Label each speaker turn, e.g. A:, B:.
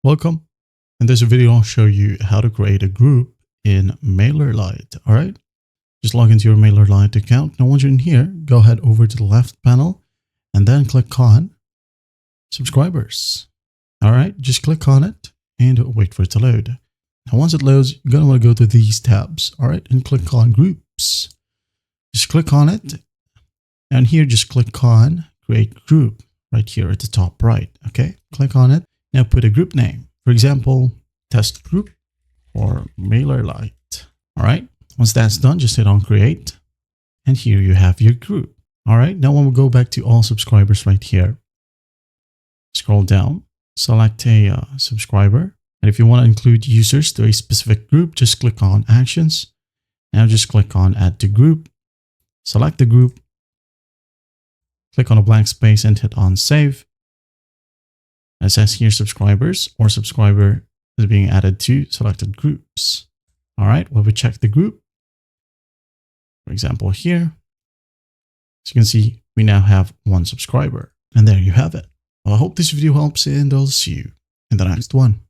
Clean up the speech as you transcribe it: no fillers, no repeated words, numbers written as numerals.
A: Welcome. In this video, I'll show you how to create a group in MailerLite. All right. Just log into your MailerLite account. Now, once you're in here, go ahead over to the left panel and then click on subscribers. All right. Just click on it and wait for it to load. Now, once it loads, you're going to want to go to these tabs. All right. And click on groups. Just click on it. And here, just click on create group right here at the top right. Okay. Click on it. Now put a group name. For example, test group or MailerLite. All right. Once that's done, just hit on create. And here you have your group. All right. Now when we go back to all subscribers right here, scroll down, select a subscriber. And if you want to include users to a specific group, just click on actions. Now just click on add to group, select the group, click on a blank space and hit on save. It says here subscribers or subscriber is being added to selected groups. All right, well, we check the group. For example, here, as you can see, we now have one subscriber. And there you have it. Well, I hope this video helps and I'll see you in the next one.